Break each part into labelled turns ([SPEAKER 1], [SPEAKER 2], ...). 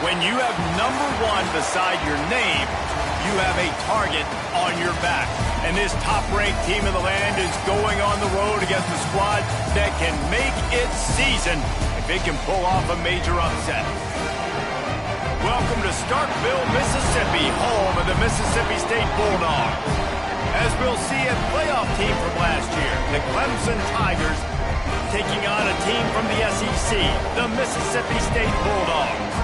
[SPEAKER 1] When you have #1 beside your name, you have a target on your back. And this top-ranked team in the land is going on the road against a squad that can make its season if it can pull off a major upset. Welcome to Starkville, Mississippi, home of the Mississippi State Bulldogs. As we'll see, a playoff team from last year, the Clemson Tigers, taking on a team from the SEC, the Mississippi State Bulldogs.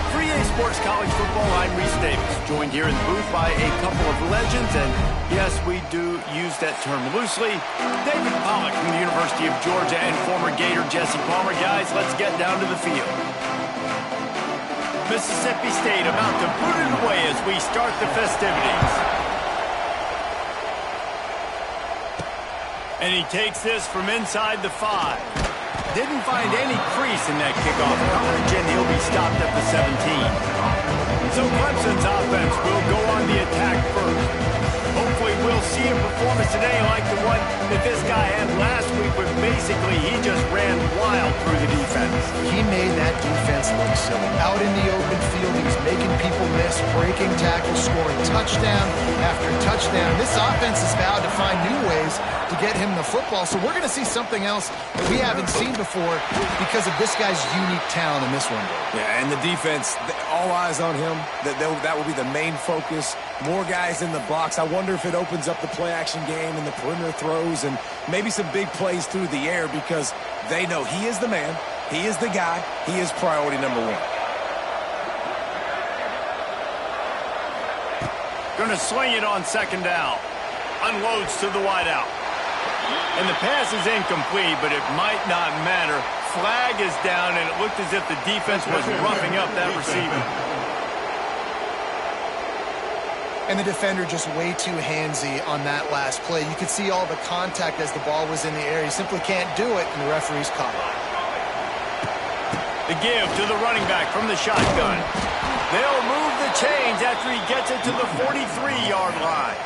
[SPEAKER 1] 3A Sports College Football, I'm Reese Davis, joined here in the booth by a couple of legends, and yes, we do use that term loosely. David Pollack from the University of Georgia and former Gator Jesse Palmer. Guys, let's get down to the field. Mississippi State about to put it away as we start the festivities. And he takes this from inside the 5. Didn't find any crease in that kickoff coverage, and he'll be stopped at the 17. So Clemson's offense will go on the attack first. Hopefully we'll see a performance today like the one that this guy had last week, where basically he just ran wild through the defense.
[SPEAKER 2] He made that defense look silly. Out in the open field, he was making people miss, breaking tackles, scoring touchdown after touchdown. This offense has vowed to find new ways to get him the football, so we're going to see something else that we haven't seen before because of this guy's unique talent in this one.
[SPEAKER 3] Yeah, and the defense, all eyes on him. That will be the main focus. More guys in the box. I wonder if it opens up the play-action game and the perimeter throws and maybe some big plays through the air, because they know he is the man, he is the guy, he is priority #1.
[SPEAKER 1] Going to swing it on second down. Unloads to the wideout. And the pass is incomplete, but it might not matter. Flag is down, and it looked as if the defense was roughing up that receiver.
[SPEAKER 2] And the defender just way too handsy on that last play. You could see all the contact as the ball was in the air. He simply can't do it, and the referee's caught it.
[SPEAKER 1] The give to the running back from the shotgun. They'll move the chains after he gets it to the 43-yard line.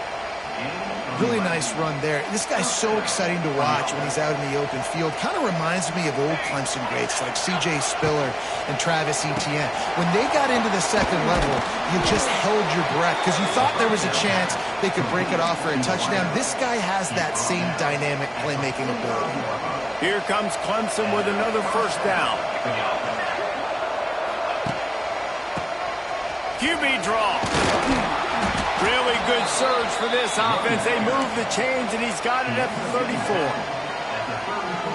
[SPEAKER 2] Really nice run there. This guy's so exciting to watch when he's out in the open field. Kind of reminds me of old Clemson greats like C.J. Spiller and Travis Etienne. When they got into the second level, you just held your breath because you thought there was a chance they could break it off for a touchdown. This guy has that same dynamic playmaking ability.
[SPEAKER 1] Here comes Clemson with another first down. QB draw. Really good surge for this offense. They move the chains, and he's got it at the 34.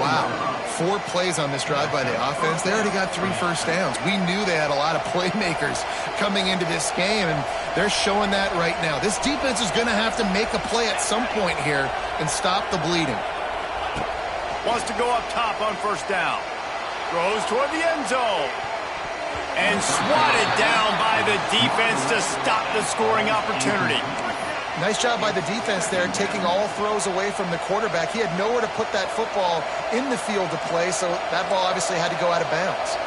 [SPEAKER 2] Wow. 4 plays on this drive by the offense. They already got 3 first downs. We knew they had a lot of playmakers coming into this game, and they're showing that right now. This defense is going to have to make a play at some point here and stop the bleeding.
[SPEAKER 1] Wants to go up top on first down. Throws toward the end zone. And swatted down by the defense to stop the scoring opportunity.
[SPEAKER 2] Nice job by the defense there, taking all throws away from the quarterback. He had nowhere to put that football in the field to play, so that ball obviously had to go out of bounds.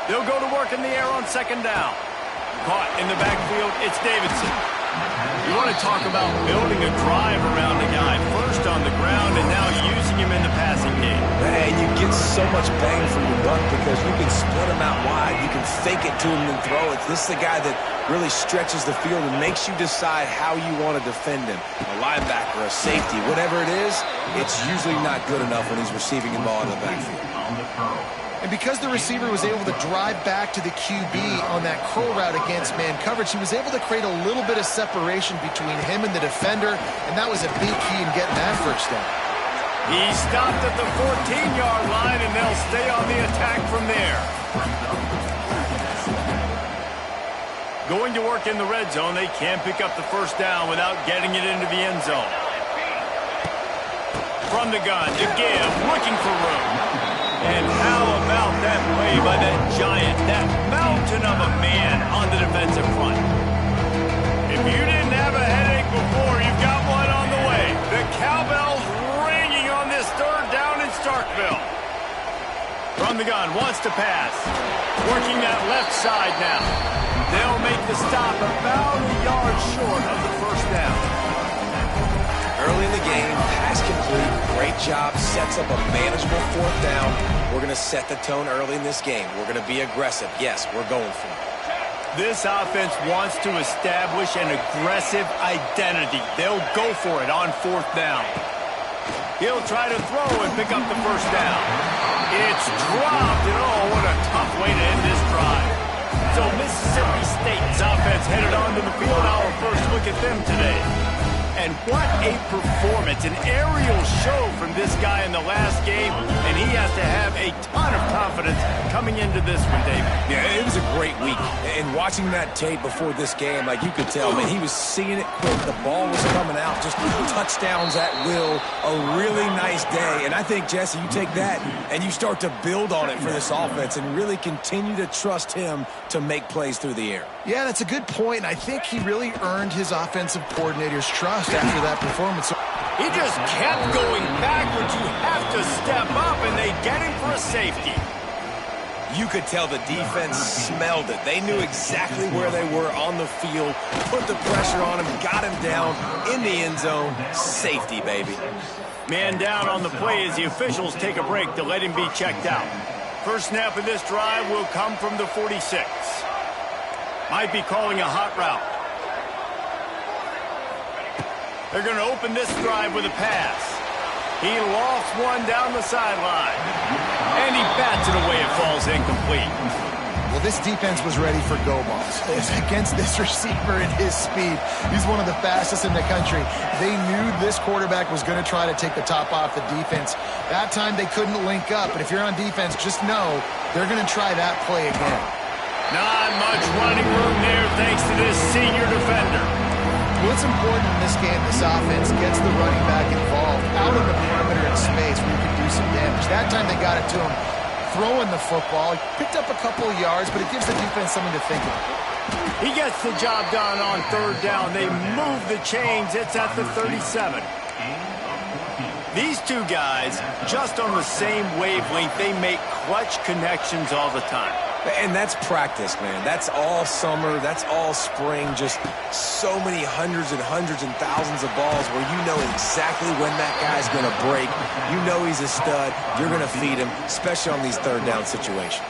[SPEAKER 1] They'll go to work in the air on second down. Caught in the backfield, it's Davidson. You want to talk about building a drive around a guy, first on the ground and now using him in the passing game.
[SPEAKER 3] And you get so much bang for your buck because you can split him out wide. You can fake it to him and throw it. This is the guy that really stretches the field and makes you decide how you want to defend him. A linebacker, a safety, whatever it is, it's usually not good enough when he's receiving the ball in the backfield.
[SPEAKER 2] And because the receiver was able to drive back to the QB on that curl route against man coverage, he was able to create a little bit of separation between him and the defender, and that was a big key in getting that first down.
[SPEAKER 1] He stopped at the 14-yard line, and they'll stay on the attack from there. Going to work in the red zone, they can't pick up the first down without getting it into the end zone. From the gun to give, looking for room. And how about that play by that giant, that mountain of a man on the defensive front? If you didn't have a headache before, you've got one on the way. The cowbell's ringing on this third down in Starkville. From the gun, wants to pass. Working that left side now. They'll make the stop about a yard short of the first down.
[SPEAKER 3] Early in the game, pass complete. Great job. Sets up a manageable fourth down. We're going to set the tone early in this game. We're going to be aggressive. Yes, we're going for it.
[SPEAKER 1] This offense wants to establish an aggressive identity. They'll go for it on fourth down. He'll try to throw and pick up the first down. It's dropped, and oh, what a tough way to end this drive. So Mississippi State's offense headed onto the field. Our first look at them today. And what a performance, an aerial show from this guy in the last game, and he has to have a ton of confidence coming into this one, David.
[SPEAKER 3] Yeah, it was a great week. And watching that tape before this game, like you could tell, man, he was seeing it quick. The ball was coming out, just touchdowns at will. A really nice day. And I think, Jesse, you take that and you start to build on it for this offense and really continue to trust him to make plays through the air.
[SPEAKER 2] Yeah, that's a good point. And I think he really earned his offensive coordinator's trust after that performance.
[SPEAKER 1] He just kept going backwards. You have to step up, and they get him for a safety.
[SPEAKER 3] You could tell the defense smelled it. They knew exactly where they were on the field, put the pressure on him, got him down in the end zone. Safety, baby.
[SPEAKER 1] Man down on the play as the officials take a break to let him be checked out. First snap of this drive will come from the 46. Might be calling a hot route. They're going to open this drive with a pass. He lost one down the sideline. And he bats it away. It falls incomplete.
[SPEAKER 2] Well, this defense was ready for go balls. Against this receiver and his speed, he's one of the fastest in the country. They knew this quarterback was going to try to take the top off the defense. That time they couldn't link up. But if you're on defense, just know they're going to try that play again.
[SPEAKER 1] Not much running room there thanks to this senior defender.
[SPEAKER 2] What's important in this game, this offense gets the running back involved out on the perimeter in space where you can do some damage. That time they got it to him throwing the football. He picked up a couple of yards, but it gives the defense something to think about.
[SPEAKER 1] He gets the job done on third down. They move the chains. It's at the 37. These two guys, just on the same wavelength, they make clutch connections all the time.
[SPEAKER 3] And that's practice, man. That's all summer. That's all spring. Just so many hundreds and hundreds and thousands of balls where you know exactly when that guy's going to break. You know he's a stud. You're going to feed him, especially on these third down situations.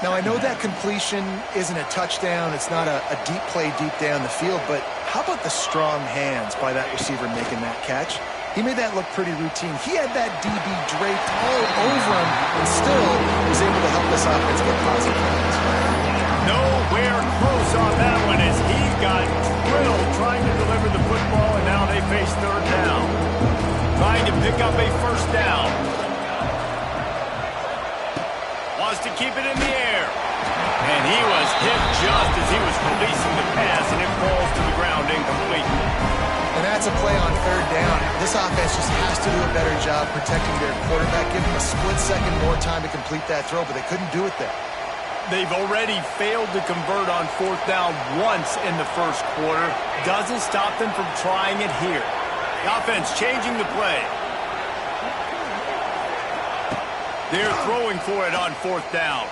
[SPEAKER 2] Now, I know that completion isn't a touchdown. It's not a deep play deep down the field. But how about the strong hands by that receiver making that catch? He made that look pretty routine. He had that DB draped all over him and still was able to help this offense get positive points.
[SPEAKER 1] Nowhere close on that one as he got drilled trying to deliver the football, and now they face third down. Trying to pick up a first down. Wants to keep it in the air. And he was hit just as he was releasing the pass, and it falls to the ground incomplete.
[SPEAKER 2] And that's a play on third down. This offense just has to do a better job protecting their quarterback, give him a split second more time to complete that throw, but they couldn't do it there.
[SPEAKER 1] They've already failed to convert on fourth down once in the first quarter. Doesn't stop them from trying it here. The offense changing the play. They're throwing for it on fourth down.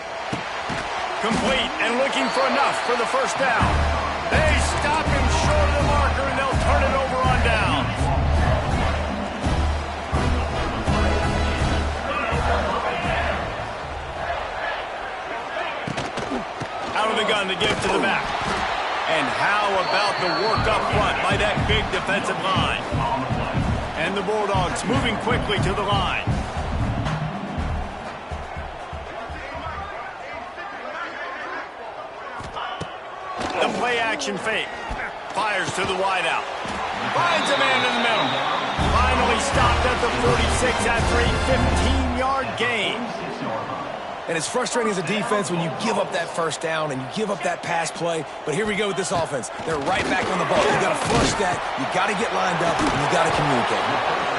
[SPEAKER 1] Complete and looking for enough for the first down. They stop him short of the marker, and they'll turn it over on down. Out of the gun to give to the back. And how about the work up front by that big defensive line? And the Bulldogs moving quickly to the line. The play-action fake. Fires to the wideout. Finds a man in the middle. Finally stopped at the 46 after a 15-yard gain.
[SPEAKER 3] And it's frustrating as a defense when you give up that first down and you give up that pass play. But here we go with this offense. They're right back on the ball. You got to flush that. You got to get lined up. And you got to communicate.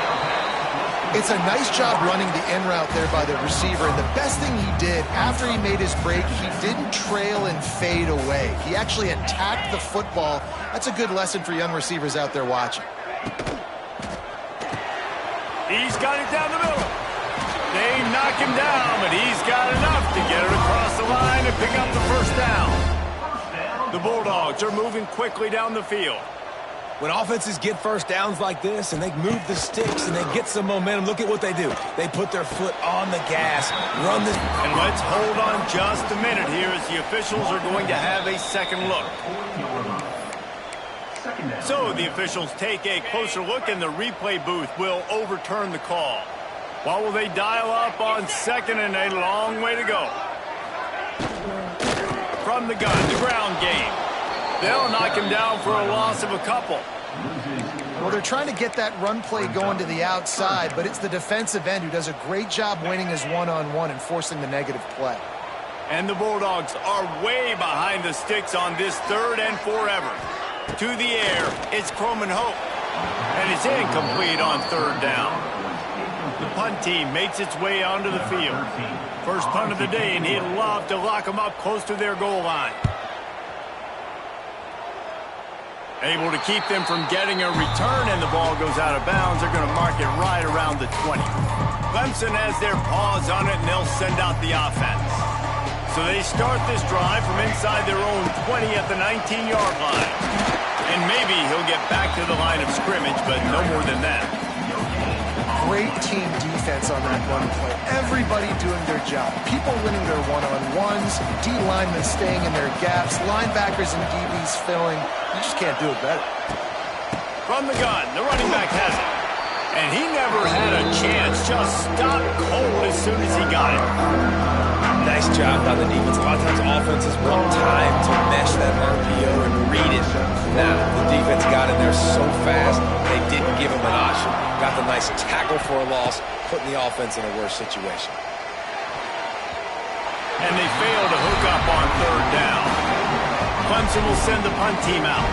[SPEAKER 2] It's a nice job running the in route there by the receiver. And the best thing he did after he made his break, he didn't trail and fade away. He actually attacked the football. That's a good lesson for young receivers out there watching.
[SPEAKER 1] He's got it down the middle. They knock him down, but he's got enough to get it across the line and pick up the first down. The Bulldogs are moving quickly down the field.
[SPEAKER 3] When offenses get first downs like this and they move the sticks and they get some momentum, look at what they do. They put their foot on the gas, run this.
[SPEAKER 1] And let's hold on just a minute here as the officials are going to have a second look. So the officials take a closer look and the replay booth will overturn the call. What will they dial up on second and a long way to go? From the gun, the ground game. They'll knock him down for a loss of a couple.
[SPEAKER 2] Well, they're trying to get that run play going to the outside, but it's the defensive end who does a great job winning his one-on-one and forcing the negative play.
[SPEAKER 1] And the Bulldogs are way behind the sticks on this third and forever. To the air, it's Clemson Hope. And it's incomplete on third down. The punt team makes its way onto the field. First punt of the day, and he'd love to lock them up close to their goal line. Able to keep them from getting a return, and the ball goes out of bounds. They're going to mark it right around the 20. Clemson has their paws on it, and they'll send out the offense. So they start this drive from inside their own 20 at the 19-yard line. And maybe he'll get back to the line of scrimmage, but no more than that.
[SPEAKER 2] Great team defense on that run play. Everybody doing their job. People winning their one-on-ones, D linemen staying in their gaps, linebackers and DBs filling. You just can't do it better.
[SPEAKER 1] From the gun, the running back has it. And he never had a chance. Just stopped cold as soon as he got it.
[SPEAKER 3] Nice job by the defense. A lot of times offenses want time to mesh that RPO and read it. Now, the defense got in there so fast, they didn't give him an option. Got the nice tackle for a loss, putting the offense in a worse situation.
[SPEAKER 1] And they fail to hook up on third down. Clemson will send the punt team out.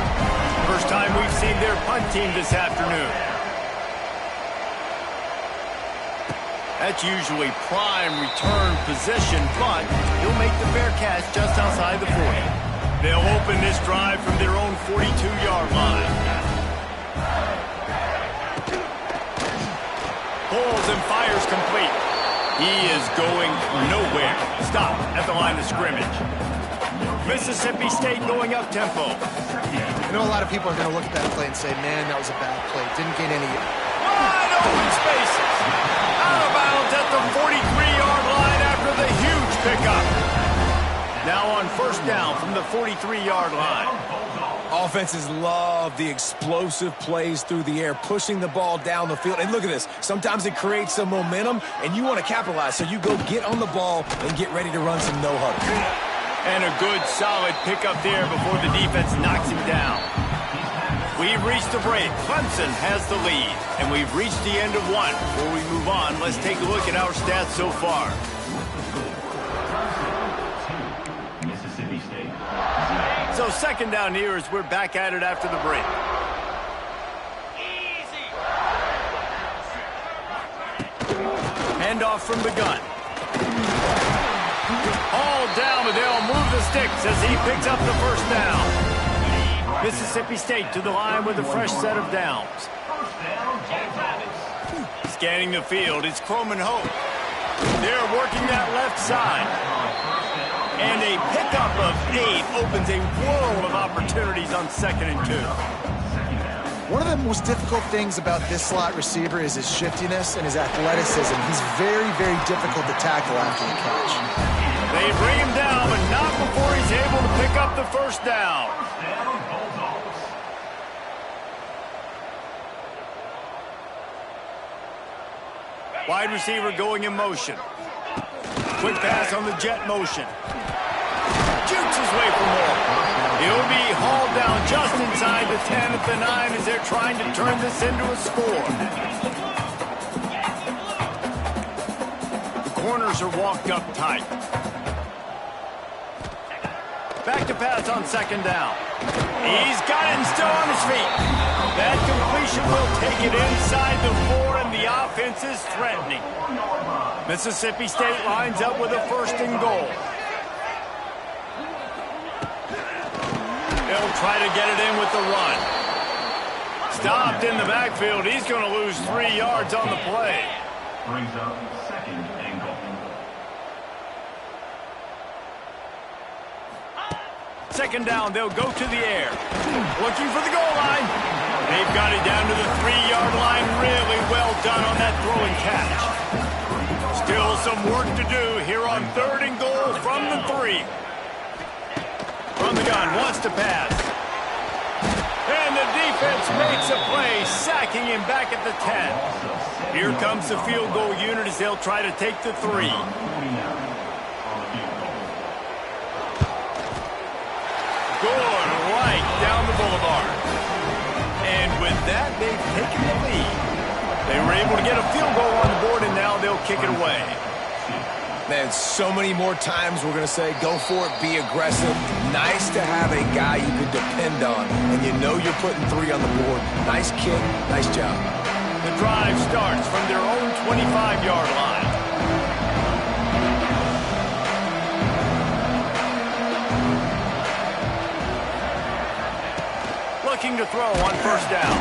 [SPEAKER 1] First time we've seen their punt team this afternoon. That's usually prime return position, but he'll make the fair catch just outside the 40. They'll open this drive from their own 42-yard line. Pulls and fires complete. He is going nowhere. Stop at the line of scrimmage. Mississippi State going up tempo.
[SPEAKER 2] I know a lot of people are going to look at that play and say, man, that was a bad play. Didn't gain any.
[SPEAKER 1] Wide open spaces. Out of bounds at the 43-yard line after the huge pickup. Now on first down from the 43-yard line.
[SPEAKER 3] Offenses love the explosive plays through the air, pushing the ball down the field. And look at this. Sometimes it creates some momentum, and you want to capitalize. So you go get on the ball and get ready to run some no-huddle.
[SPEAKER 1] And a good, solid pickup there before the defense knocks him down. We've reached the break. Clemson has the lead. And we've reached the end of one. Before we move on, let's take a look at our stats so far.
[SPEAKER 4] Mississippi State.
[SPEAKER 1] So second down here as we're back at it after the break. Handoff from the gun. All down, but they'll move the sticks as he picks up the first down. Mississippi State to the line with a fresh set of downs. Scanning the field, it's Clemson Hope. They're working that left side. And a pickup of 8 opens a world of opportunities on 2nd and 2.
[SPEAKER 2] One of the most difficult things about this slot receiver is his shiftiness and his athleticism. He's very, very difficult to tackle after the catch.
[SPEAKER 1] They bring him down, but not before he's able to pick up the first down. Wide receiver going in motion. Quick pass on the jet motion. Jukes his way for more. He'll be hauled down just inside the 10 at the 9 as they're trying to turn this into a score. The corners are walked up tight. Back to pass on 2nd down. He's got it and still on his feet. That completion will take it inside the 4, and the offense is threatening. Mississippi State lines up with a 1st and goal. They'll try to get it in with the run. Stopped in the backfield. He's going to lose 3 yards on the play.
[SPEAKER 4] Brings up 2nd and goal.
[SPEAKER 1] second down, they'll go to the air. Looking for the goal line. They've got it down to the 3-yard line. Really well done on that throw and catch. Still some work to do here on 3rd and goal from the 3. From the gun, wants to pass. And the defense makes a play, sacking him back at the 10. Here comes the field goal unit as they'll try to take the 3. Good, right down the boulevard. And with that, they've taken the lead. They were able to get a field goal on the board, and now they'll kick it away.
[SPEAKER 3] Man, so many more times we're going to say, go for it, be aggressive. Nice to have a guy you can depend on, and you know you're putting 3 on the board. Nice kick, nice job.
[SPEAKER 1] The drive starts from their own 25-yard line. Looking to throw on 1st down.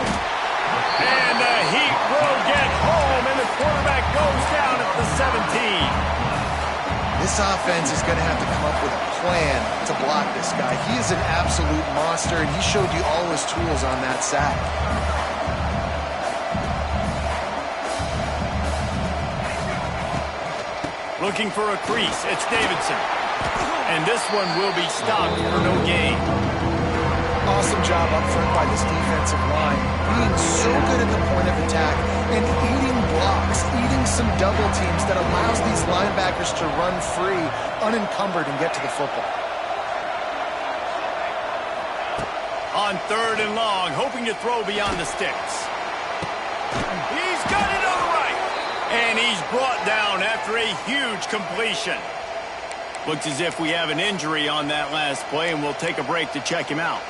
[SPEAKER 1] And the heat will get home, and the quarterback goes down at the 17.
[SPEAKER 2] This offense is going to have to come up with a plan to block this guy. He is an absolute monster, and he showed you all his tools on that sack.
[SPEAKER 1] Looking for a crease. It's Davidson. And this one will be stopped for no gain.
[SPEAKER 2] Awesome job up front by this defensive line. Being so good at the point of attack and eating blocks, eating some double teams that allows these linebackers to run free, unencumbered, and get to the football.
[SPEAKER 1] On 3rd and long, hoping to throw beyond the sticks. He's got it on the right. And he's brought down after a huge completion. Looks as if we have an injury on that last play, and we'll take a break to check him out.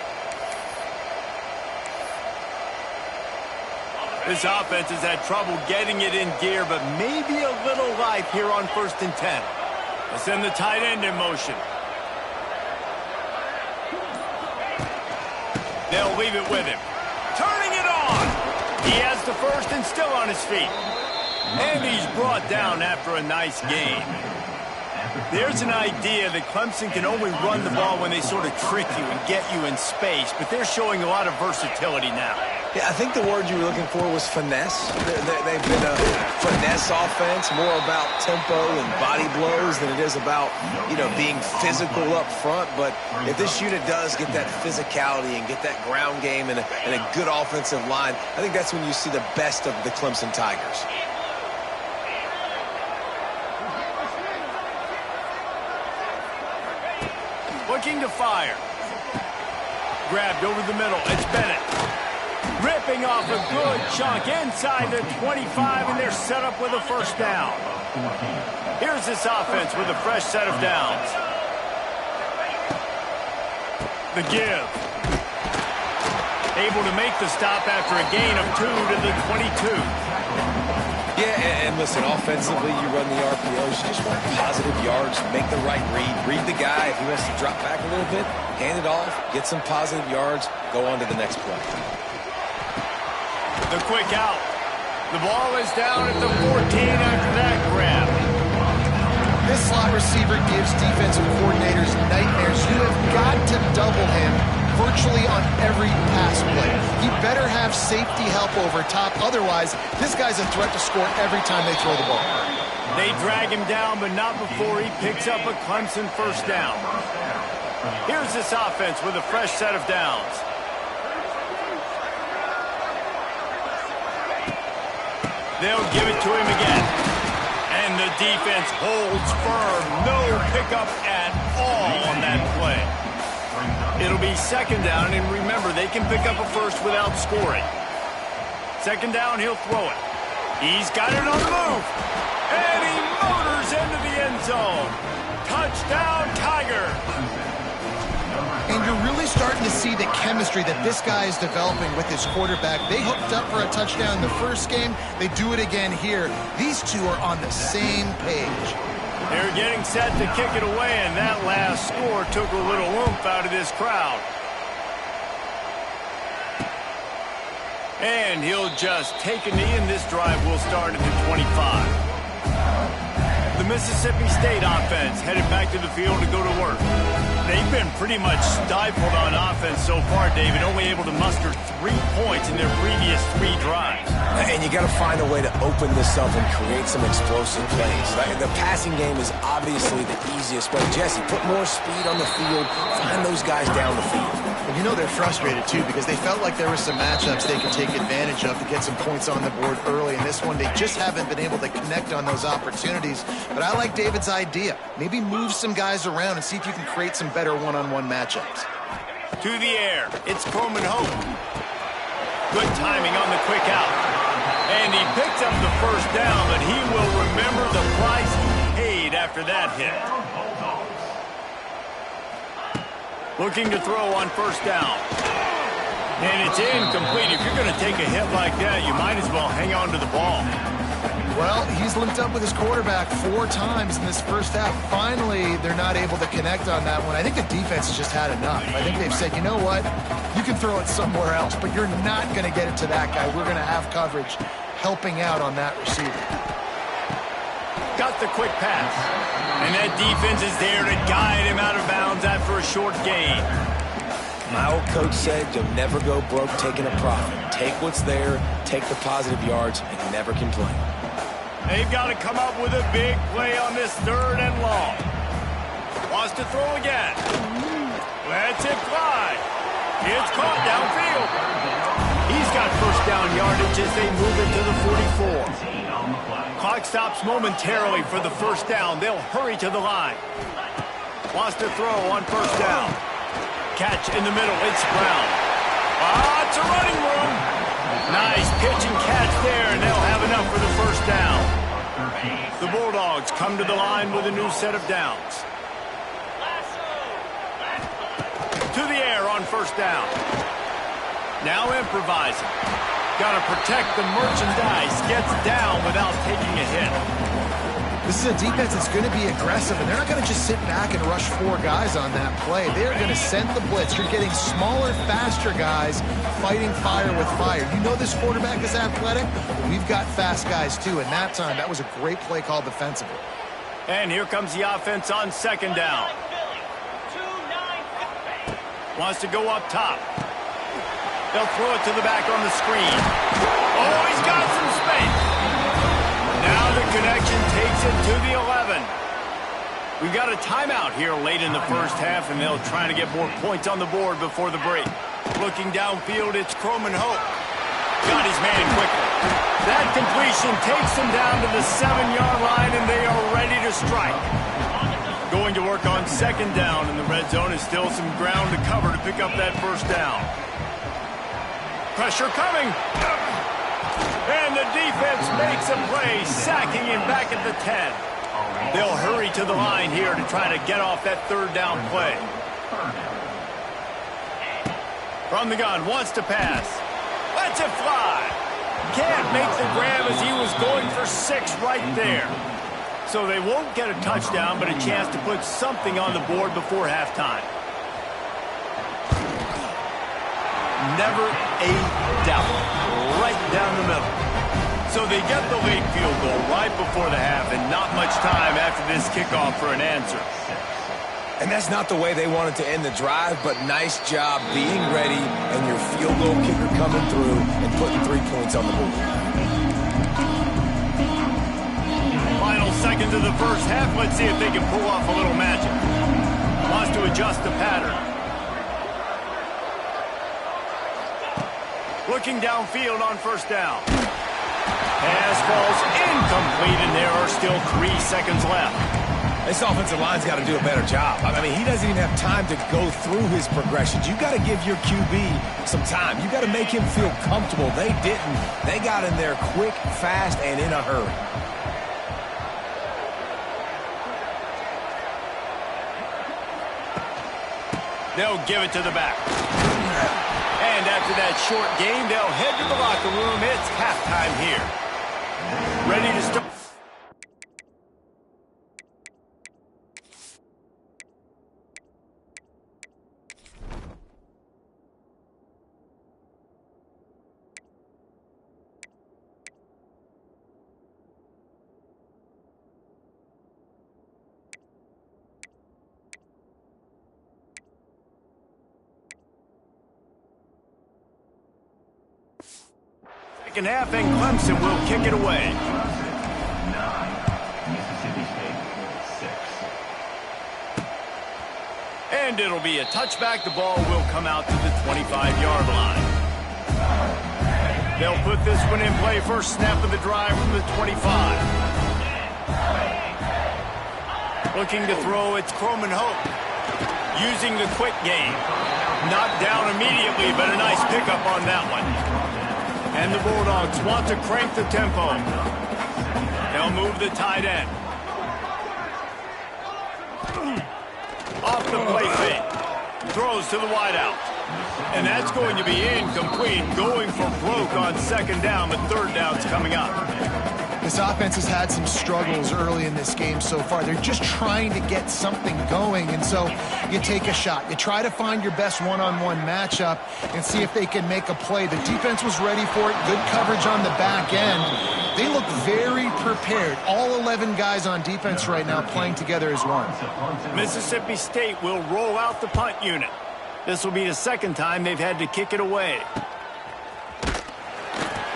[SPEAKER 1] This offense has had trouble getting it in gear, but maybe a little life here on 1st and 10. Let's send the tight end in motion. They'll leave it with him. Turning it on. He has the 1st and still on his feet. And he's brought down after a nice gain. There's an idea that Clemson can only run the ball when they sort of trick you and get you in space, but they're showing a lot of versatility now.
[SPEAKER 3] Yeah, I think the word you were looking for was finesse. They've been a finesse offense, more about tempo and body blows than it is about, being physical up front. But if this unit does get that physicality and get that ground game and a good offensive line, I think that's when you see the best of the Clemson Tigers.
[SPEAKER 1] Looking to fire. Grabbed over the middle. It's Bennett. Ripping off a good chunk inside the 25, and they're set up with a 1st down. Here's this offense with a fresh set of downs. The give. Able to make the stop after a gain of 2 to the 22.
[SPEAKER 3] Yeah, and listen, offensively, you run the RPOs. You just want positive yards, make the right read. Read the guy. If he wants to drop back a little bit, hand it off, get some positive yards, go on to the next play.
[SPEAKER 1] The quick out. The ball is down at the 14 after that grab.
[SPEAKER 2] This slot receiver gives defensive coordinators nightmares. You have got to double him virtually on every pass play. He better have safety help over top. Otherwise, this guy's a threat to score every time they throw the ball.
[SPEAKER 1] They drag him down, but not before he picks up a Clemson 1st down. Here's this offense with a fresh set of downs. They'll give it to him again. And the defense holds firm. No pickup at all on that play. It'll be 2nd down, and remember, they can pick up a 1st without scoring. 2nd down, he'll throw it. He's got it on the move. And he motors into the end zone. Touchdown, Tigers.
[SPEAKER 2] And you're really starting to see the chemistry that this guy is developing with his quarterback. They hooked up for a touchdown in the first game. They do it again here. These two are on the same page.
[SPEAKER 1] They're getting set to kick it away, and that last score took a little oomph out of this crowd. And he'll just take a knee, and this drive will start at the 25. The Mississippi State offense headed back to the field to go to work. They've been pretty much stifled on offense so far, David, only able to muster 3 points in their previous 3 drives.
[SPEAKER 3] And you got to find a way to open this up and create some explosive plays. The passing game is obviously the easiest, but Jesse, put more speed on the field, find those guys down the field.
[SPEAKER 2] And you know they're frustrated, too, because they felt like there were some matchups they could take advantage of to get some points on the board early. In this one, they just haven't been able to connect on those opportunities. But I like David's idea. Maybe move some guys around and see if you can create some better one-on-one matchups.
[SPEAKER 1] To the air, it's Coleman Hope. Good timing on the quick out. And he picks up the first down, but he will remember the price he paid after that hit. Looking to throw on first down. And it's incomplete. If you're going to take a hit like that, you might as well hang on to the ball.
[SPEAKER 2] Well, he's linked up with his quarterback 4 times in this first half. Finally, they're not able to connect on that one. I think the defense has just had enough. I think they've said, you know what? You can throw it somewhere else, but you're not going to get it to that guy. We're going to have coverage helping out on that receiver.
[SPEAKER 1] Got the quick pass. And that defense is there to guide him out of bounds after a short gain.
[SPEAKER 3] My old coach said you'll never go broke taking a profit. Take what's there, take the positive yards, and never complain.
[SPEAKER 1] They've got to come up with a big play on this 3rd and long. Wants to throw again. Lets it fly. It's caught downfield. He's got first down yardage as they move into the 44. Clock stops momentarily for the first down. They'll hurry to the line. Wants to throw on first down. Catch in the middle. It's Brown. It's a running room. Nice pitch and catch there, and they'll have enough for the first down. The Bulldogs come to the line with a new set of downs. To the air on first down. Now improvising. Got to protect the merchandise. Gets down without taking a hit.
[SPEAKER 2] This is a defense that's going to be aggressive, and they're not going to just sit back and rush 4 guys on that play. They're going to send the blitz. You're getting smaller, faster guys fighting fire with fire. You know this quarterback is athletic, but we've got fast guys, too. And that time, that was a great play call defensively.
[SPEAKER 1] And here comes the offense on second down. Wants to go up top. They'll throw it to the back on the screen. Oh, he's got some space. Now the connection takes it to the 11. We've got a timeout here late in the first half, and they'll try to get more points on the board before the break. Looking downfield, it's Coleman Hope. Got his man quickly. That completion takes him down to the 7-yard line, and they are ready to strike. Going to work on second down, and the red zone is still some ground to cover to pick up that first down. Pressure coming. And the defense makes a play, sacking him back at the 10. They'll hurry to the line here to try to get off that 3rd down play. From the gun, wants to pass. Lets it fly. Can't make the grab as he was going for 6 right there. So they won't get a touchdown, but a chance to put something on the board before halftime. Never a doubt. Right down the middle. So they get the late field goal right before the half, and not much time after this kickoff for an answer.
[SPEAKER 3] And that's not the way they wanted to end the drive, but nice job being ready and your field goal kicker coming through and putting 3 points on the board.
[SPEAKER 1] Final seconds of the first half. Let's see if they can pull off a little magic. Wants to adjust the pattern. Looking downfield on first down. Pass falls incomplete, and there are still 3 seconds left.
[SPEAKER 3] This offensive line's got to do a better job. I mean, he doesn't even have time to go through his progressions. You've got to give your QB some time. You've got to make him feel comfortable. They didn't. They got in there quick, fast, and in a hurry.
[SPEAKER 1] They'll give it to the back. And after that short game, they'll head to the locker room. It's halftime here. Ready to start. Second half, and Clemson will kick it away.
[SPEAKER 4] 9, Mississippi State 6.
[SPEAKER 1] And it'll be a touchback. The ball will come out to the 25-yard line. They'll put this one in play. First snap of the drive from the 25. Looking to throw, it's Croman Hope. Using the quick game. Knocked down immediately, but a nice pickup on that one. And the Bulldogs want to crank the tempo. They'll move the tight end. Off the play fake. Throws to the wideout. And that's going to be incomplete. Going for broke on second down, but third down's coming up.
[SPEAKER 2] This offense has had some struggles early in this game so far. They're just trying to get something going, and so you take a shot. You try to find your best one-on-one matchup and see if they can make a play. The defense was ready for it. Good coverage on the back end. They look very prepared. All 11 guys on defense right now playing together as one.
[SPEAKER 1] Mississippi State will roll out the punt unit. This will be the second time they've had to kick it away.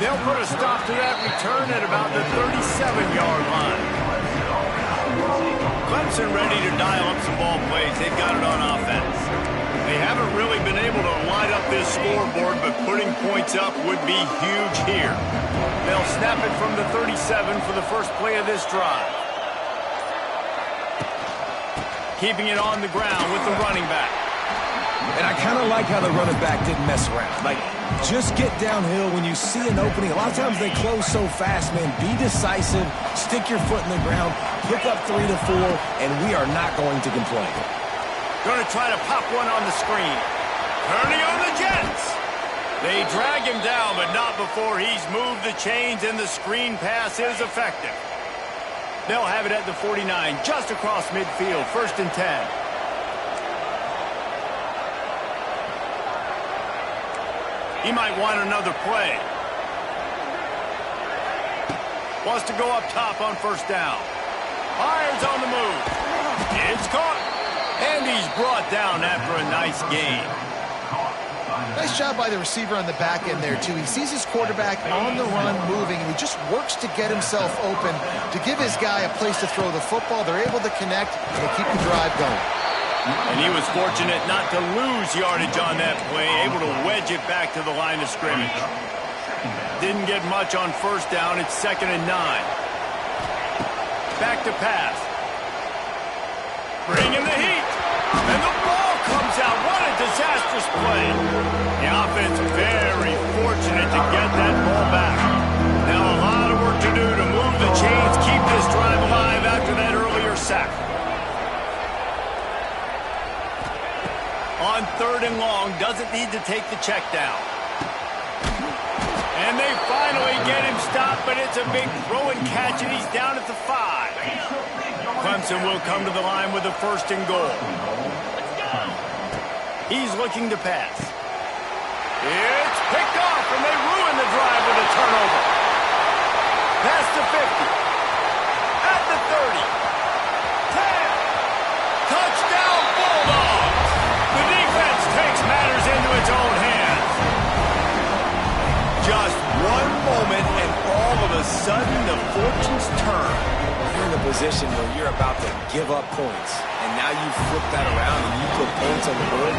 [SPEAKER 1] They'll put a stop to that return at about the 37-yard line. Clemson ready to dial up some ball plays. They've got it on offense. They haven't really been able to light up this scoreboard, but putting points up would be huge here. They'll snap it from the 37 for the first play of this drive. Keeping it on the ground with the running back.
[SPEAKER 3] And I kind of like how the running back didn't mess around. Like, just get downhill when you see an opening. A lot of times they close so fast, man. Be decisive, stick your foot in the ground, pick up 3 to 4, and we are not going to complain.
[SPEAKER 1] Going to try to pop one on the screen. Turning on the Jets. They drag him down, but not before he's moved the chains, and the screen pass is effective. They'll have it at the 49, just across midfield, 1st and 10. He might want another play. Wants to go up top on 1st down. Fires on the move. It's caught. And he's brought down after a nice gain.
[SPEAKER 2] Nice job by the receiver on the back end there, too. He sees his quarterback on the run moving, and he just works to get himself open to give his guy a place to throw the football. They're able to connect, and they keep the drive going.
[SPEAKER 1] And he was fortunate not to lose yardage on that play, able to wedge it back to the line of scrimmage. Didn't get much on 1st down. It's 2nd and 9. Back to pass. Bringing the heat. And the ball comes out. What a disastrous play. The offense very fortunate to get that ball back. Now a lot of work to do to move the chains, keep this drive alive after that earlier sack. On 3rd and long, doesn't need to take the check down. And they finally get him stopped, but it's a big throw and catch, and he's down at the 5. Clemson will come to the line with a 1st and goal. He's looking to pass. It's picked off, and they ruin the drive with a turnover. Past the 50. At the 30. 10. Touchdown, Bulldogs. The defense takes matters into its own hands. Just one moment, and all of a sudden, the fortunes turn.
[SPEAKER 3] You're in a position where you're about to give up points, and now you flip that around and you put points on the board.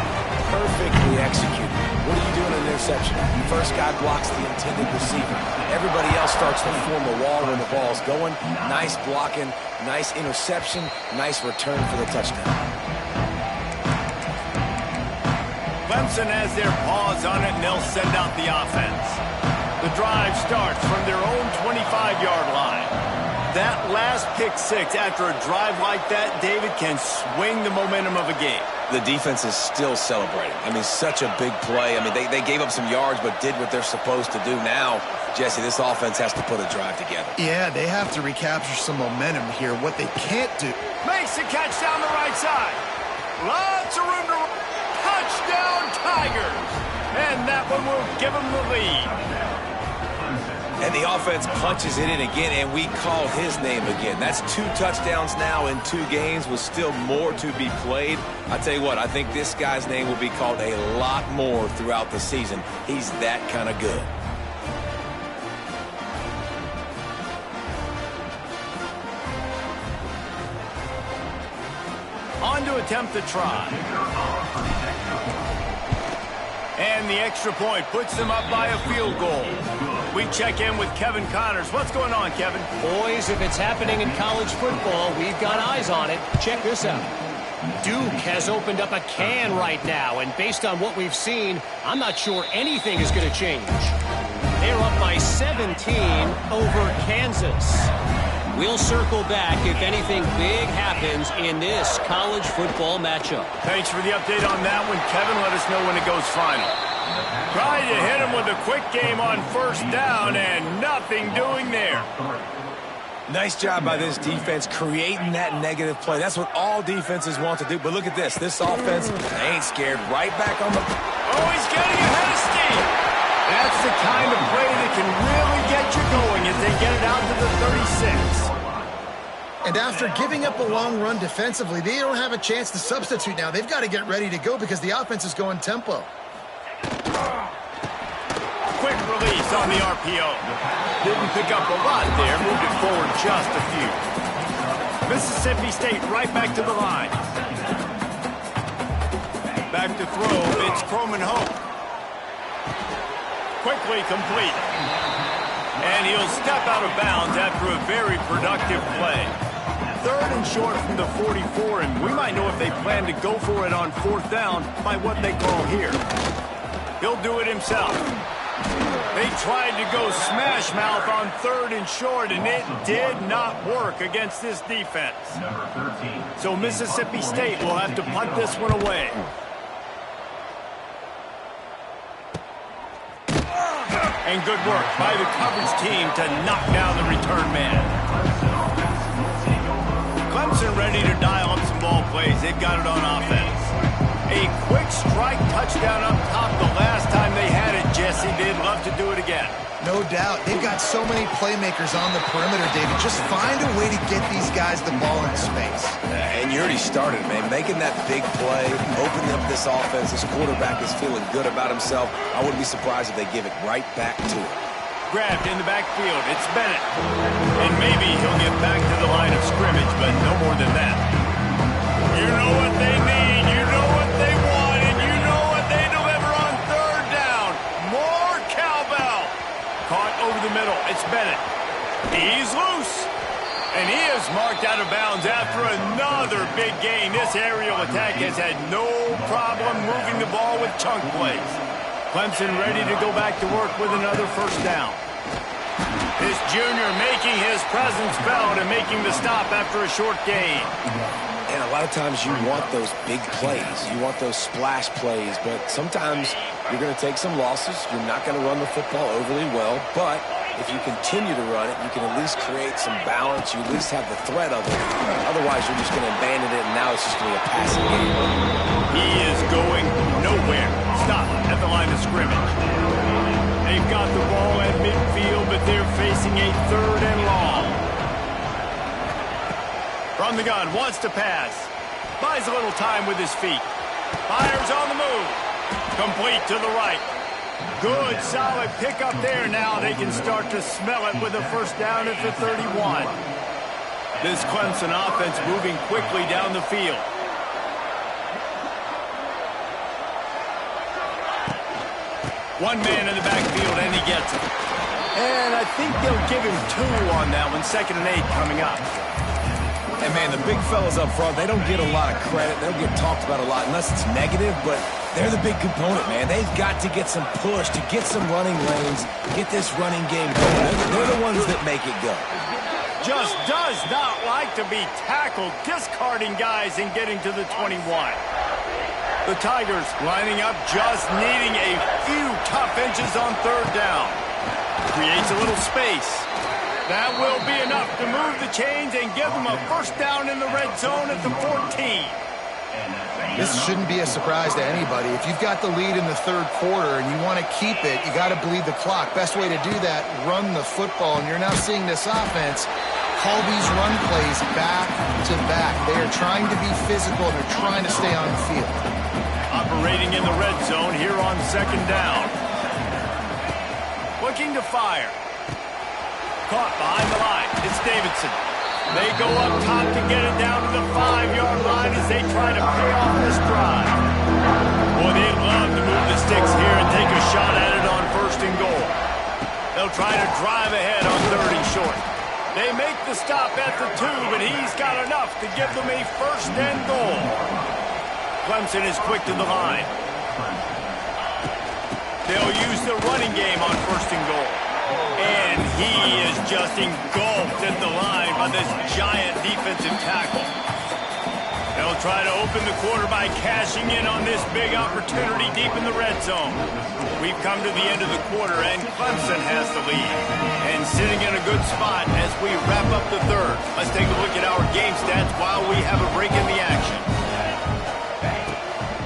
[SPEAKER 3] Perfectly executed. What do you do in an interception? The first guy blocks the intended receiver. Everybody else starts to form a wall when the ball's going. Nice blocking, nice interception, nice return for the touchdown.
[SPEAKER 1] Clemson has their paws on it, and they'll send out the offense. The drive starts from their own 25-yard line. That last pick 6 after a drive like that, David, can swing the momentum of a game.
[SPEAKER 3] The defense is still celebrating. I mean, such a big play. I mean, they gave up some yards but did what they're supposed to do. Now, Jesse, this offense has to put a drive together.
[SPEAKER 2] Yeah, they have to recapture some momentum here. What they can't do.
[SPEAKER 1] Makes the catch down the right side. Lots of room to... Touchdown, Tigers! And that one will give them the lead.
[SPEAKER 3] And the offense punches it in again, and we call his name again. That's 2 touchdowns now in 2 games with still more to be played. I tell you what, I think this guy's name will be called a lot more throughout the season. He's that kind of good.
[SPEAKER 1] to attempt the try. And the extra point puts them up by a field goal. We check in with Kevin Connors. What's going on, Kevin?
[SPEAKER 5] Boys, if it's happening in college football, we've got eyes on it. Check this out. Duke has opened up a can right now, and based on what we've seen, I'm not sure anything is going to change. They're up by 17 over Kansas. We'll circle back if anything big happens in this college football matchup.
[SPEAKER 1] Thanks for the update on that one, Kevin. Let us know when it goes final. Trying to hit him with a quick game on first down, and nothing doing there.
[SPEAKER 3] Nice job by this defense creating that negative play. That's what all defenses want to do. But look at this. This offense, they ain't scared. Right back on the...
[SPEAKER 1] Oh, he's getting ahead of steam. That's the kind of play that can really get you going as they get it out to the 36.
[SPEAKER 2] And after giving up a long run defensively, they don't have a chance to substitute now. They've got to get ready to go because the offense is going tempo.
[SPEAKER 1] Quick release on the RPO. Didn't pick up a lot there. Moved it forward just a few. Mississippi State right back to the line. Back to throw. It's Croman Hope. Quickly complete. And he'll step out of bounds after a very productive play. 3rd and short from the 44, and we might know if they plan to go for it on 4th down by what they call here. He'll do it himself. They tried to go smash mouth on 3rd and short, and it did not work against this defense. So Mississippi State will have to punt this one away. And good work by the coverage team to knock down the return man. Clemson ready to dial up some ball plays. They've got it on offense. A quick strike touchdown up top the last time they had it, Jesse. They'd love to do it again.
[SPEAKER 2] No doubt. They've got so many playmakers on the perimeter, David. Just find a way to get these guys the ball in space.
[SPEAKER 3] And you already started, man. Making that big play, opening up this offense. This quarterback is feeling good about himself. I wouldn't be surprised if they give it right back to him.
[SPEAKER 1] Grabbed in the backfield. It's Bennett. And maybe he'll get back to the line of scrimmage, but no more than that. You know what they need. You know what they want. And you know what they deliver on 3rd down. More cowbell. Caught over the middle. It's Bennett. He's loose. And he is marked out of bounds after another big gain. This aerial attack has had no problem moving the ball with chunk plays. Clemson ready to go back to work with another 1st down. This junior making his presence felt and making the stop after a short gain.
[SPEAKER 3] And a lot of times you want those big plays. You want those splash plays, but sometimes you're going to take some losses. You're not going to run the football overly well, but if you continue to run it, you can at least create some balance. You at least have the threat of it. Otherwise, you're just going to abandon it, and now it's just going to be a passing game.
[SPEAKER 1] He is going nowhere. Stop at the line of scrimmage. They've got the ball at midfield, but they're facing a 3rd and long. From the gun, wants to pass. Buys a little time with his feet. Fires on the move. Complete to the right. Good, solid pickup there. Now they can start to smell it with a 1st down at the 31. This Clemson offense moving quickly down the field. One man in the backfield, and he gets it. And I think they'll give him 2 on that one. 2nd and 8 coming up.
[SPEAKER 3] And, man, the big fellas up front, they don't get a lot of credit. They don't get talked about a lot unless it's negative, but they're the big component, man. They've got to get some push, to get some running lanes, get this running game going. They're the ones that make it go.
[SPEAKER 1] Just does not like to be tackled, discarding guys and getting to the 21. The Tigers lining up, just needing a few tough inches on 3rd down. Creates a little space. That will be enough to move the chains and give them a 1st down in the red zone at the 14.
[SPEAKER 2] This shouldn't be a surprise to anybody. If you've got the lead in the 3rd quarter and you want to keep it, you got to bleed the clock. Best way to do that, run the football. And you're now seeing this offense call these run plays back to back. They are trying to be physical, and they're trying to stay on the field.
[SPEAKER 1] Operating in the red zone here on 2nd down. Looking to fire. Caught behind the line. It's Davidson. They go up top to get it down to the 5-yard line as they try to pay off this drive. Boy, they'd love to move the sticks here and take a shot at it on 1st and goal. They'll try to drive ahead on 3rd and short. They make the stop at the 2, but he's got enough to give them a 1st and goal. Clemson is quick to the line. They'll use the running game on 1st and goal. And he is just engulfed at the line by this giant defensive tackle. They'll try to open the quarter by cashing in on this big opportunity deep in the red zone. We've come to the end of the quarter, and Clemson has the lead. And sitting in a good spot as we wrap up the 3rd. Let's take a look at our game stats while we have a break in the action.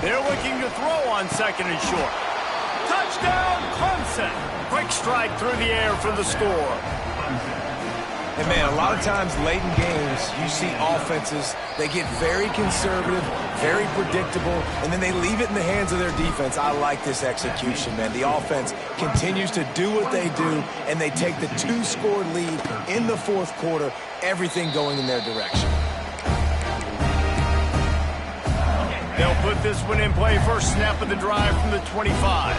[SPEAKER 1] They're looking to throw on 2nd and short. Touchdown, Clemson! Quick strike through the air for the score.
[SPEAKER 3] And, man, a lot of times late in games, you see offenses, they get very conservative, very predictable, and then they leave it in the hands of their defense. I like this execution, man. The offense continues to do what they do, and they take the 2-score lead in the 4th quarter, everything going in their direction.
[SPEAKER 1] They'll put this one in play. First snap of the drive from the 25.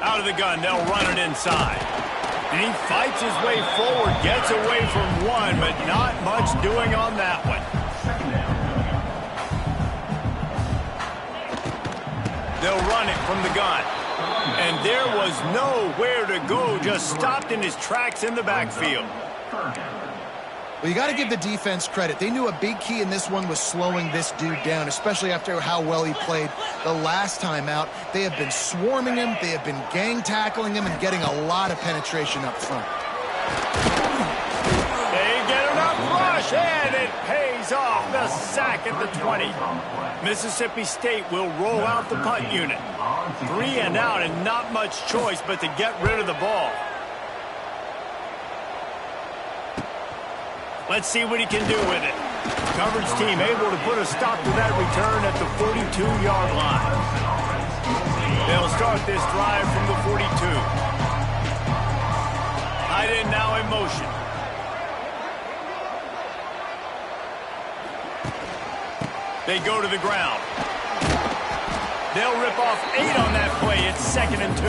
[SPEAKER 1] Out of the gun, they'll run it inside. And he fights his way forward, gets away from one, but not much doing on that one. They'll run it from the gun. And there was nowhere to go, just stopped in his tracks in the backfield.
[SPEAKER 2] Well, you got to give the defense credit. They knew a big key in this one was slowing this dude down, especially after how well he played the last time out. They have been swarming him. They have been gang tackling him and getting a lot of penetration up front.
[SPEAKER 1] They get enough rush, and it pays off. The sack at the 20. Mississippi State will roll out the punt unit. 3 and out, and not much choice but to get rid of the ball. Let's see what he can do with it. Coverage team able to put a stop to that return at the 42-yard line. They'll start this drive from the 42. Tight end now in motion. They go to the ground. They'll rip off 8 on that play. It's 2nd and 2.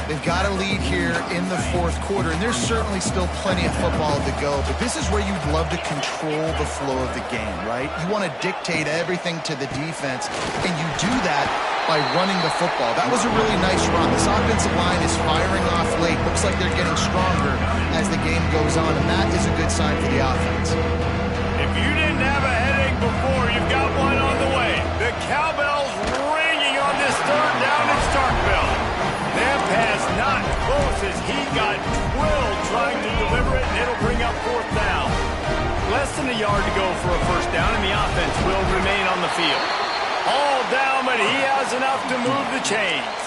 [SPEAKER 2] They've got a lead here in the 4th quarter, and there's certainly still plenty of football to go, but this is where you'd love to control the flow of the game, right? You want to dictate everything to the defense, and you do that by running the football. That was a really nice run. This offensive line is firing off late. Looks like they're getting stronger as the game goes on, and that is a good sign for the offense.
[SPEAKER 1] If you didn't have a headache before, you've got one on the way. The cowbell's ringing on this 3rd down in Starkville. That pass not close as he got drilled trying to deliver it, and it'll bring up 4th down. Less than a yard to go for a 1st down, and the offense will remain on the field. All down, but he has enough to move the chains.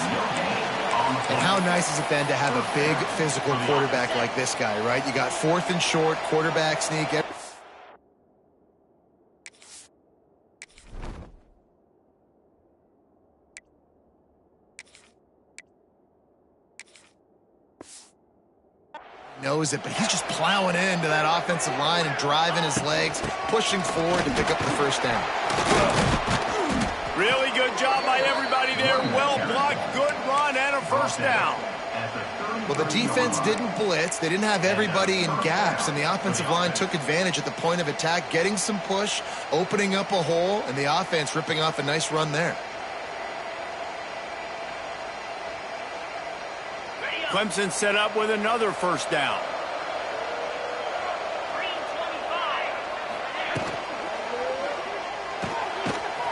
[SPEAKER 2] And how nice is it then to have a big physical quarterback like this guy, right? You got 4th and short, quarterback sneak. Knows it, but he's just plowing into that offensive line and driving his legs, pushing forward to pick up the 1st down.
[SPEAKER 1] Really good job by everybody there. Well blocked, good run, and a 1st down.
[SPEAKER 2] Well, the defense didn't blitz. They didn't have everybody in gaps, and the offensive line took advantage at the point of attack, getting some push, opening up a hole, and the offense ripping off a nice run there.
[SPEAKER 1] Clemson set up with another 1st down.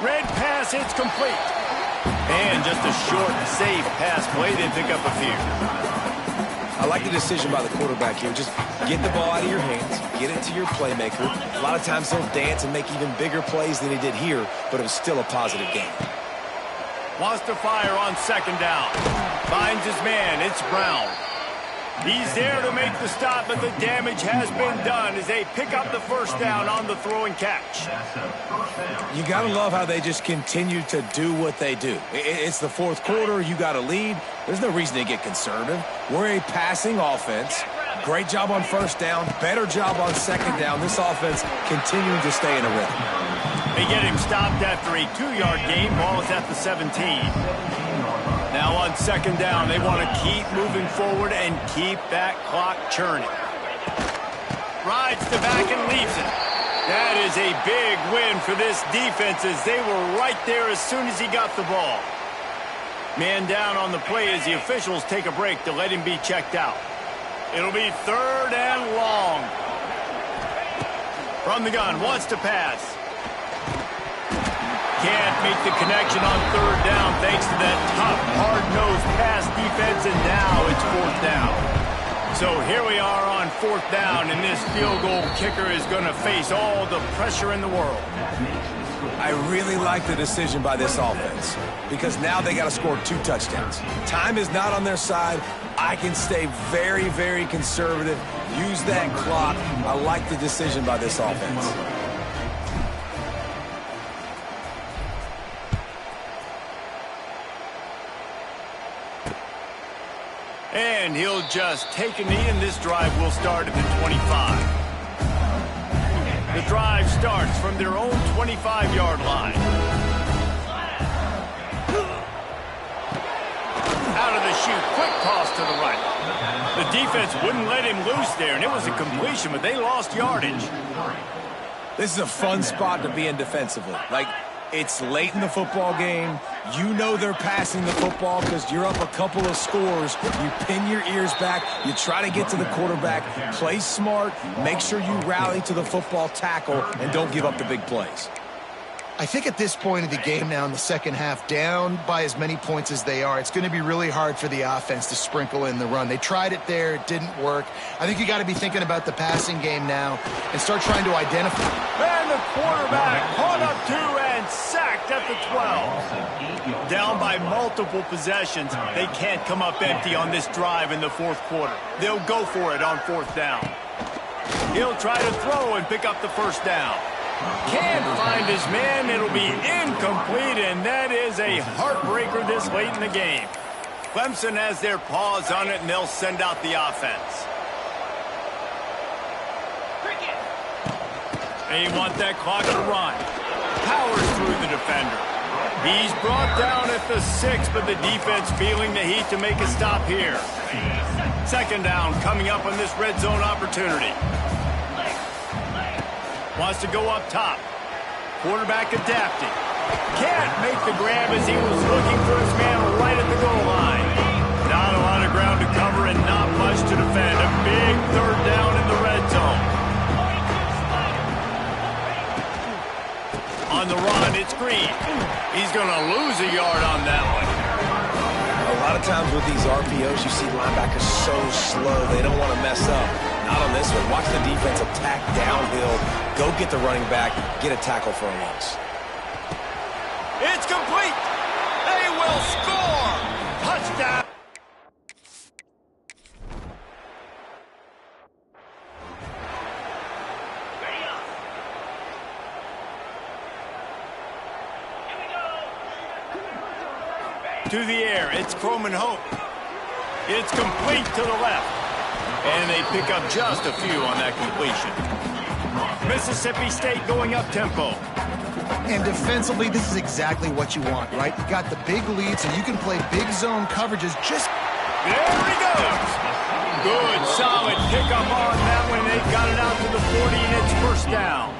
[SPEAKER 1] Red pass, it's complete. And just a short, safe pass play. They pick up a few.
[SPEAKER 3] I like the decision by the quarterback here. Just get the ball out of your hands, get it to your playmaker. A lot of times he'll dance and make even bigger plays than he did here, but it was still a positive game.
[SPEAKER 1] Wants to fire on 2nd down. Finds his man. It's Brown. He's there to make the stop, but the damage has been done as they pick up the first down on the throw and catch.
[SPEAKER 3] You got to love how they just continue to do what they do. It's the fourth quarter. You got a lead. There's no reason to get conservative. We're a passing offense. Great job on first down. Better job on second down. This offense continuing to stay in a rhythm.
[SPEAKER 1] They get him stopped after a 2-yard gain. Ball is at the 17. Now on second down, they want to keep moving forward and keep that clock churning. Rides to back and leaves it. That is a big win for this defense as they were right there as soon as he got the ball. Man down on the play as the officials take a break to let him be checked out. It'll be 3rd and long. From the gun, wants to pass. Can't make the connection on 3rd down thanks to that tough, hard-nosed pass defense, and now it's 4th down. So here we are on 4th down, and this field goal kicker is going to face all the pressure in the world.
[SPEAKER 3] I really like the decision by this offense because now they got to score 2 touchdowns. Time is not on their side. I can stay very, very conservative, use that clock. I like the decision by this offense.
[SPEAKER 1] And he'll just take a knee, and this drive will start at the 25. The drive starts from their own 25-yard line. Out of the chute, quick toss to the right. The defense wouldn't let him loose there, and it was a completion, but they lost yardage.
[SPEAKER 3] This is a fun spot to be in defensively. Like, it's late in the football game. You know they're passing the football because you're up a couple of scores. You pin your ears back. You try to get to the quarterback. Play smart. Make sure you rally to the football tackle and don't give up the big plays.
[SPEAKER 2] I think at this point of the game now in the second half, down by as many points as they are, it's going to be really hard for the offense to sprinkle in the run. They tried it there. It didn't work. I think you got to be thinking about the passing game now and start trying to identify.
[SPEAKER 1] And the quarterback caught up 2 and sacked at the 12. Down by multiple possessions. They can't come up empty on this drive in the 4th quarter. They'll go for it on 4th down. He'll try to throw and pick up the first down. Can't find his man. It'll be incomplete, and that is a heartbreaker this late in the game. Clemson has their paws on it, and they'll send out the offense. They want that clock to run. Powers through the defender. He's brought down at the 6, but the defense feeling the heat to make a stop here. Second down coming up on this red zone opportunity. Wants to go up top. Quarterback adapting. Can't make the grab as he was looking for his man right at the goal line. Not a lot of ground to cover and not much to defend. A big 3rd down in the red zone. On the run, it's Green. He's going to lose a yard on that one.
[SPEAKER 3] A lot of times with these RPOs, you see linebackers so slow, they don't want to mess up. Not on this one. Watch the defense attack downhill. Go get the running back. Get a tackle for a loss.
[SPEAKER 1] It's complete. They will score. Touchdown. To the air, it's Croman Hope. It's complete to the left. And they pick up just a few on that completion. Mississippi State going up tempo.
[SPEAKER 2] And defensively, this is exactly what you want, right? You got the big lead, so you can play big zone coverages. Just
[SPEAKER 1] there he goes. Good, solid pickup on that one. They got it out to the 40, and it's first down.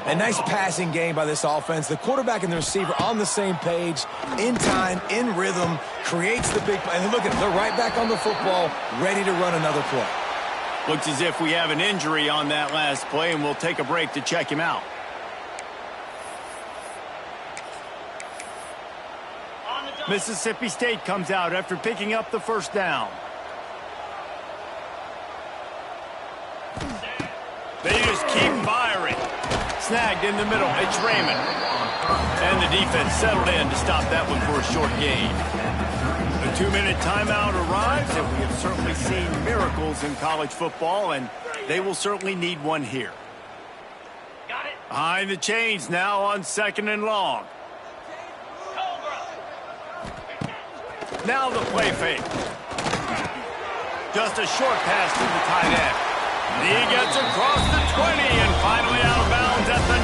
[SPEAKER 3] A nice passing game by this offense. The quarterback and the receiver on the same page, in time, in rhythm, creates the big play. And look at it, they're right back on the football, ready to run another play.
[SPEAKER 1] Looks as if we have an injury on that last play, and we'll take a break to check him out. Mississippi State comes out after picking up the first down. They just keep firing. Snagged in the middle. It's Raymond. And the defense settled in to stop that one for a short gain. The 2-minute timeout arrives, and we have certainly seen miracles in college football, and they will certainly need one here. Behind the chains now on 2nd and long. Now the play fake. Just a short pass to the tight end. He gets across the 20 and finally out of bounds at the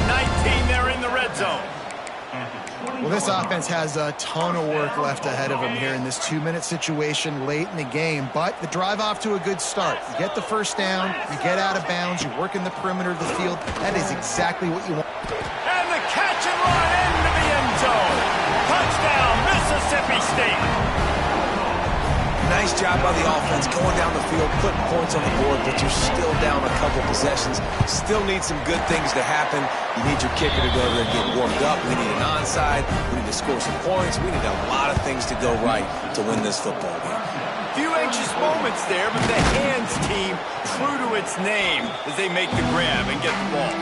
[SPEAKER 1] 19 there in the red zone.
[SPEAKER 2] Well, this offense has a ton of work left ahead of them here in this 2-minute situation late in the game, but the drive off to a good start. You get the first down, you get out of bounds, you work in the perimeter of the field. That is exactly what you want.
[SPEAKER 1] And the catch and run into the end zone. Touchdown, Mississippi State.
[SPEAKER 3] Nice job by the offense going down the field, putting points on the board, but you're still down a couple possessions. Still need some good things to happen. You need your kicker to go over there and get warmed up. We need an onside. We need to score some points. We need a lot of things to go right to win this football game.
[SPEAKER 1] Few anxious moments there, but the hands team true to its name as they make the grab and get the ball.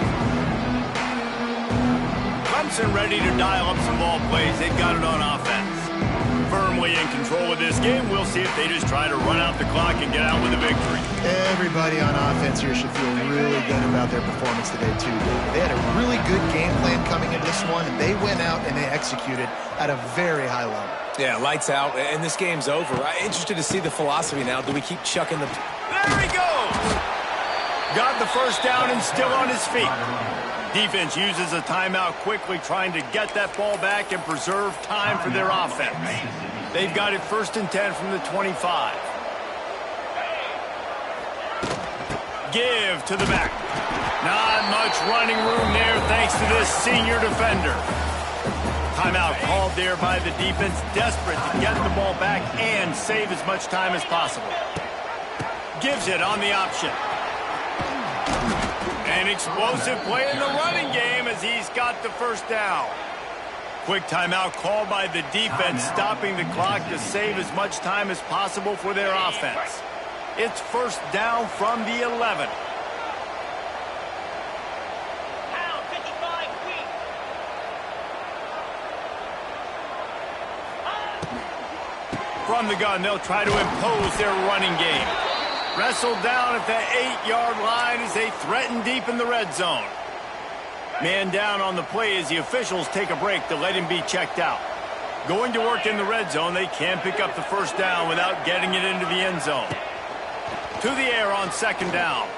[SPEAKER 1] Clemson ready to dial up some ball plays. They've got it on offense. Firmly in control of this game. We'll see if they just try to run out the clock and get out with a victory.
[SPEAKER 2] Everybody on offense here should feel really good about their performance today, too. They had a really good game plan coming into this one, and they went out and they executed at a very high level.
[SPEAKER 3] Yeah, lights out, and this game's over. I'm interested to see the philosophy now. Do we keep chucking the...
[SPEAKER 1] There he goes! Got the first down and still on his feet. Defense uses a timeout quickly, trying to get that ball back and preserve time for their offense. They've got it 1st and 10 from the 25. Give to the back. Not much running room there thanks to this senior defender. Timeout called there by the defense, desperate to get the ball back and save as much time as possible. Gives it on the option. An explosive play in the running game as he's got the first down. Quick timeout called by the defense, stopping the clock to save as much time as possible for their offense. It's 1st down from the 11. From the gun, they'll try to impose their running game. Wrestled down at the 8-yard line as they threaten deep in the red zone. Man down on the play as the officials take a break to let him be checked out. Going to work in the red zone, they can't pick up the first down without getting it into the end zone. To the air on 2nd down.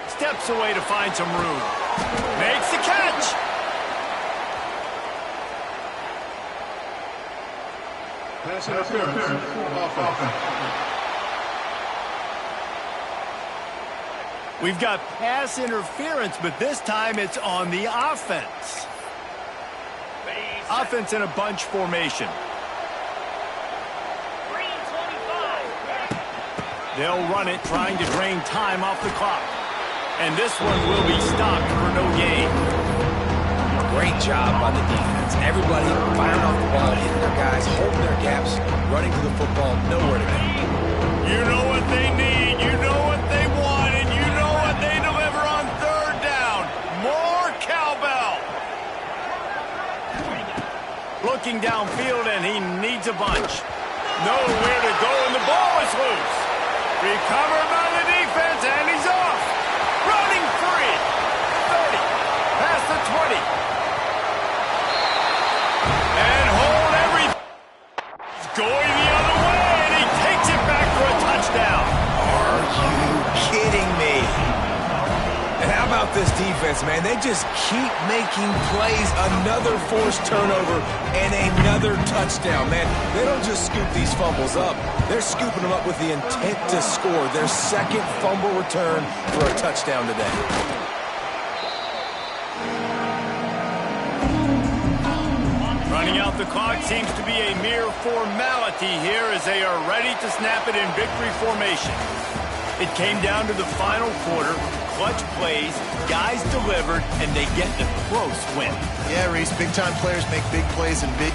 [SPEAKER 1] Steps away to find some room. Makes the catch.
[SPEAKER 6] Pass interference. Offense.
[SPEAKER 1] We've got pass interference, but this time it's on the offense. Offense in a bunch formation. They'll run it, trying to drain time off the clock. And this one will be stopped for no gain.
[SPEAKER 3] Great job by the defense. Everybody firing off the ball, hitting their guys, holding their gaps, running to the football, nowhere to go.
[SPEAKER 1] You know what they need. You know what they want. And you know what they deliver on 3rd down. More cowbell. Looking downfield, and he needs a bunch. Nowhere to go, and the ball is loose. Recovered by the defense, and he's off. Running free. 30. Past the 20. And hold everything. He's going the other way, and he takes it back for a touchdown.
[SPEAKER 3] Are you kidding me? And how about this defense, man? They just keep making plays. Another forced turnover and another touchdown, man. They don't just scoop these fumbles up. They're scooping them up with the intent to score. Their 2nd fumble return for a touchdown today.
[SPEAKER 1] Running out the clock seems to be a mere formality here as they are ready to snap it in victory formation. It came down to the final quarter. Clutch plays, guys delivered, and they get the close win.
[SPEAKER 2] Yeah, Reese, big-time players make big plays in big